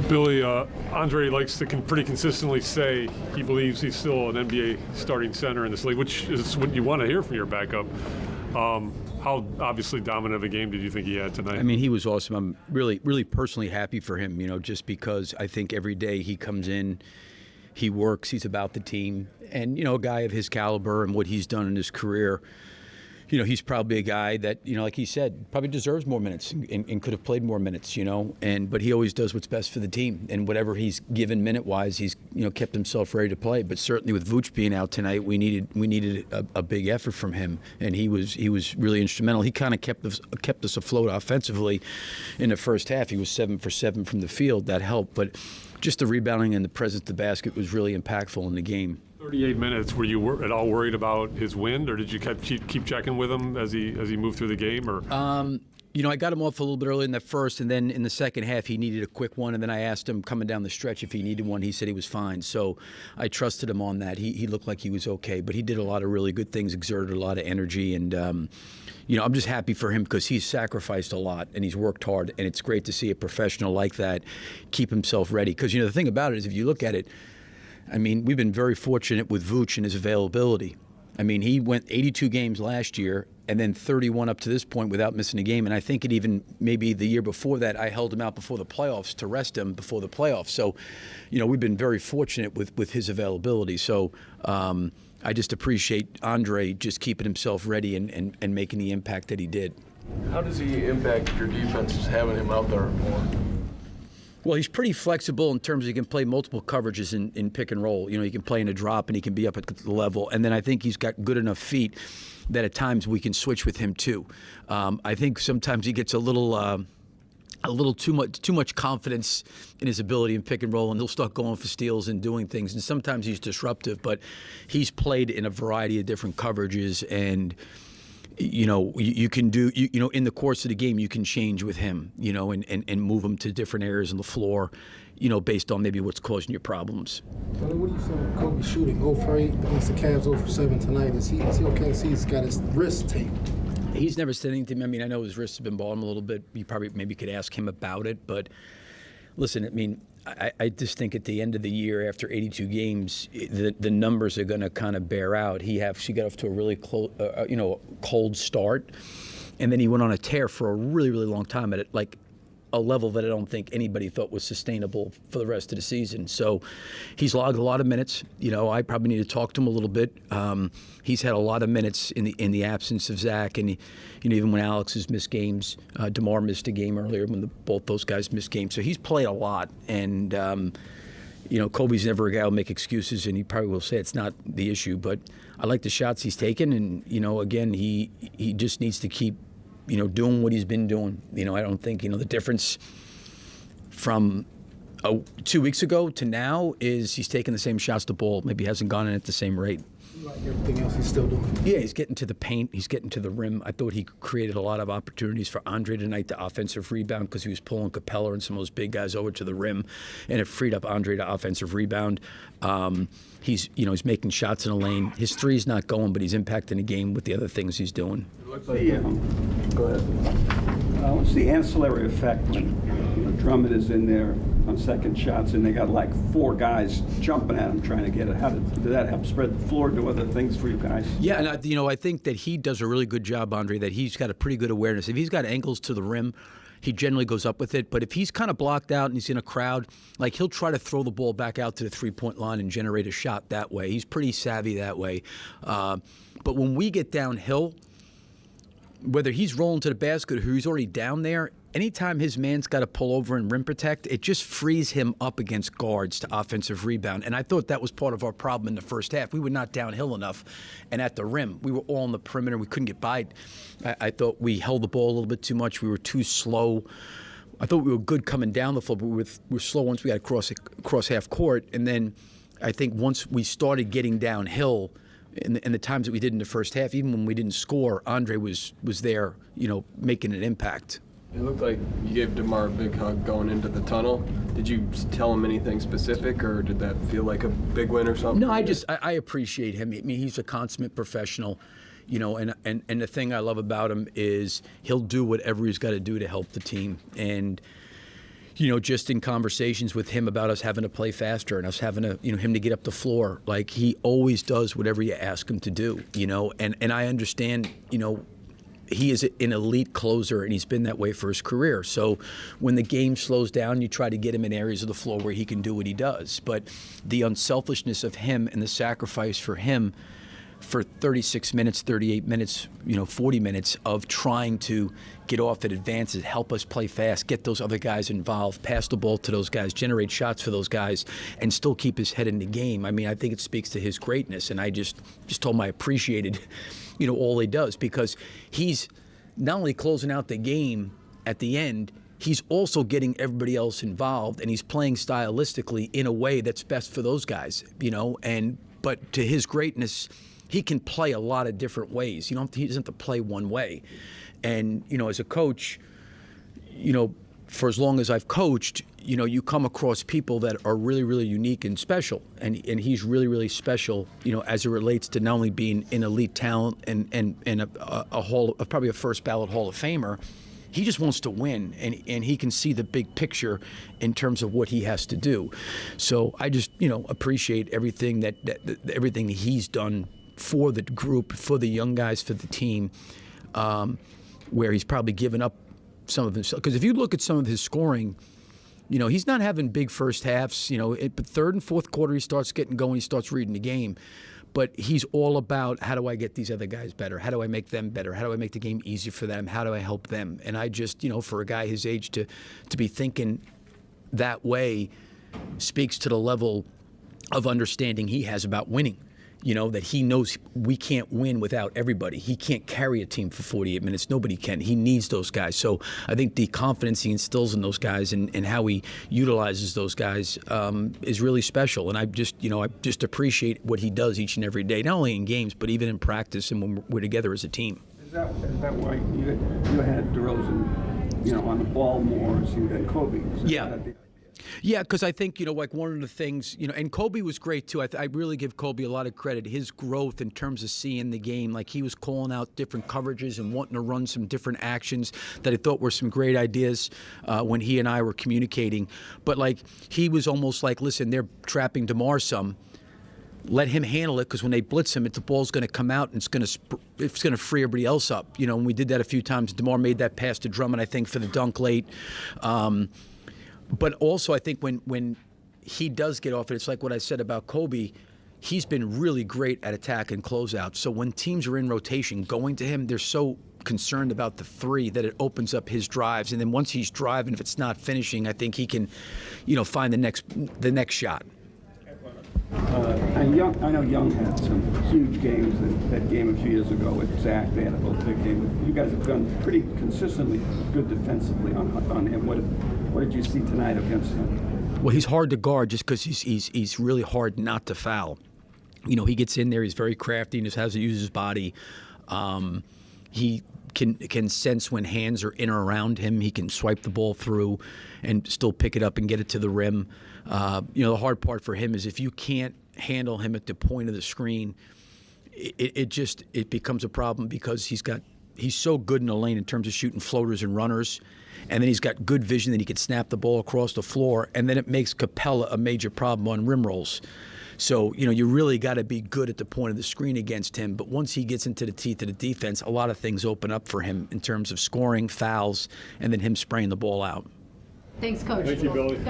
Billy, Andre likes to pretty consistently say he believes he's still an NBA starting center in this league, which is what you want to hear from your backup. How obviously dominant of a game did you think he had tonight? I mean, he was awesome. I'm really, really personally happy for him, just because I think every day he comes in, he works, he's about the team. And, a guy of his caliber and what he's done in his career, he's probably a guy that, like he said, probably deserves more minutes and could have played more minutes, but he always does what's best for the team. And whatever he's given minute-wise, he's, kept himself ready to play. But certainly with Vooch being out tonight, we needed a big effort from him, and he was really instrumental. He kind of kept us afloat offensively in the first half. He was 7 for 7 from the field. That helped, but just the rebounding and the presence of the basket was really impactful in the game. 38 minutes. Were you at all worried about his wind, or did you keep checking with him as he moved through the game? Or I got him off a little bit early in the first, and then in the second half he needed a quick one, and then I asked him coming down the stretch if he needed one. He said he was fine, so I trusted him on that. He looked like he was okay, but he did a lot of really good things, exerted a lot of energy, and I'm just happy for him because he's sacrificed a lot and he's worked hard, and it's great to see a professional like that keep himself ready. Because the thing about it is, if you look at it, I mean, we've been very fortunate with Vooch and his availability. I mean, he went 82 games last year and then 31 up to this point without missing a game. And I think it even maybe the year before that, I held him out before the playoffs to rest him before the playoffs. So, we've been very fortunate with his availability. So I just appreciate Andre just keeping himself ready and making the impact that he did. How does he impact your defense, having him out there more? Well, he's pretty flexible in terms of he can play multiple coverages in pick and roll. He can play in a drop and he can be up at the level. And then I think he's got good enough feet that at times we can switch with him too. I think sometimes he gets a little too much confidence in his ability in pick and roll, and he'll start going for steals and doing things. And sometimes he's disruptive, but he's played in a variety of different coverages, and you can do, in the course of the game, you can change with him, and move him to different areas on the floor, based on maybe what's causing your problems. What do you say with Kobe shooting 0 for 8 against the Cavs, 0 for 7 tonight? Is he okay? See, he's got his wrist taped. He's never said anything. I mean, I know his wrists have been bothering him a little bit. You probably maybe could ask him about it. But listen, I mean, I just think at the end of the year, after 82 games, the numbers are going to kind of bear out. She got off to a really cold start, and then he went on a tear for a really, really long time at a level that I don't think anybody thought was sustainable for the rest of the season. So he's logged a lot of minutes. I probably need to talk to him a little bit. He's had a lot of minutes in the absence of Zach, and even when Alex has missed games, Demar missed a game earlier when both those guys missed games. So he's played a lot, and Kobe's never a guy who'll make excuses, and he probably will say it's not the issue. But I like the shots he's taken, and again, he just needs to keep doing what he's been doing. I don't think, the difference from 2 weeks ago to now is he's taking the same shots to ball. Maybe he hasn't gone in at the same rate. Like everything else he's still doing. Yeah, he's getting to the paint. He's getting to the rim. I thought he created a lot of opportunities for Andre tonight, the offensive rebound, because he was pulling Capella and some of those big guys over to the rim, and it freed up Andre to offensive rebound. He's making shots in the lane. His three's not going, but he's impacting the game with the other things he's doing. Go ahead. What's the ancillary effect when Drummond is in there on second shots and they got like 4 guys jumping at him trying to get it? How did that help spread the floor, do other things for you guys? Yeah, and I think that he does a really good job, Andre, that he's got a pretty good awareness. If he's got angles to the rim, he generally goes up with it. But if he's kind of blocked out and he's in a crowd, he'll try to throw the ball back out to the three-point line and generate a shot that way. He's pretty savvy that way. But when we get downhill, whether he's rolling to the basket or he's already down there, anytime his man's got to pull over and rim protect, it just frees him up against guards to offensive rebound. And I thought that was part of our problem in the first half. We were not downhill enough, and at the rim, we were all on the perimeter. We couldn't get by. I thought we held the ball a little bit too much. We were too slow. I thought we were good coming down the floor, but we were slow once we got across half court. And then I think once we started getting downhill, in the times that we did in the first half, even when we didn't score, Andre was there, making an impact. It looked like you gave DeMar a big hug going into the tunnel. Did you tell him anything specific, or did that feel like a big win or something? No, I appreciate him. I mean, he's a consummate professional, and the thing I love about him is he'll do whatever he's got to do to help the team. And just in conversations with him about us having to play faster and us having to, him to get up the floor. Like, he always does whatever you ask him to do, and I understand, he is an elite closer, and he's been that way for his career. So when the game slows down, you try to get him in areas of the floor where he can do what he does. But the unselfishness of him and the sacrifice for him for 36 minutes, 38 minutes, 40 minutes of trying to get off at advances, help us play fast, get those other guys involved, pass the ball to those guys, generate shots for those guys, and still keep his head in the game. I mean, I think it speaks to his greatness, and I just told him I appreciated, all he does, because he's not only closing out the game at the end, he's also getting everybody else involved, and he's playing stylistically in a way that's best for those guys, but to his greatness, he can play a lot of different ways. He doesn't have to play one way. And, as a coach, for as long as I've coached, you come across people that are really, really unique and special. And he's really, really special, as it relates to not only being an elite talent and probably a first ballot Hall of Famer. He just wants to win, and he can see the big picture in terms of what he has to do. So I just, appreciate everything everything he's done for the group, for the young guys, for the team, where he's probably given up some of himself. Because if you look at some of his scoring, he's not having big first halves. But third and fourth quarter, he starts getting going, he starts reading the game. But he's all about, how do I get these other guys better? How do I make them better? How do I make the game easier for them? How do I help them? And I just, for a guy his age to be thinking that way speaks to the level of understanding he has about winning. That he knows we can't win without everybody. He can't carry a team for 48 minutes. Nobody can. He needs those guys. So I think the confidence he instills in those guys and how he utilizes those guys is really special. And I just appreciate what he does each and every day, not only in games, but even in practice and when we're together as a team. Is that why you had DeRozan, on the ball more than Kobe? Yeah. Yeah, because I think, like one of the things, and Kobe was great too. I really give Kobe a lot of credit. His growth in terms of seeing the game, like he was calling out different coverages and wanting to run some different actions that I thought were some great ideas when he and I were communicating. But like he was almost like, listen, they're trapping DeMar some. Let him handle it, because when they blitz him, the ball's going to come out and it's going to free everybody else up. And we did that a few times. DeMar made that pass to Drummond, I think, for the dunk late. But also, I think when he does get off it, it's like what I said about Kobe. He's been really great at attack and closeout. So when teams are in rotation, going to him, they're so concerned about the three that it opens up his drives. And then once he's driving, if it's not finishing, I think he can, find the next shot. I know Young had some huge games. That game a few years ago with Zach, they had a little big game. You guys have done pretty consistently good defensively on him. What did you see tonight against him? Well, he's hard to guard just because he's really hard not to foul. He gets in there. He's very crafty and just has to use his body. He can sense when hands are in or around him. He can swipe the ball through and still pick it up and get it to the rim. The hard part for him is if you can't handle him at the point of the screen, it becomes a problem, because he's so good in the lane in terms of shooting floaters and runners, and then he's got good vision that he can snap the ball across the floor, and then it makes Capella a major problem on rim rolls. So, you really got to be good at the point of the screen against him. But once he gets into the teeth of the defense, a lot of things open up for him in terms of scoring, fouls, and then him spraying the ball out. Thanks, Coach. Thank you, Billy.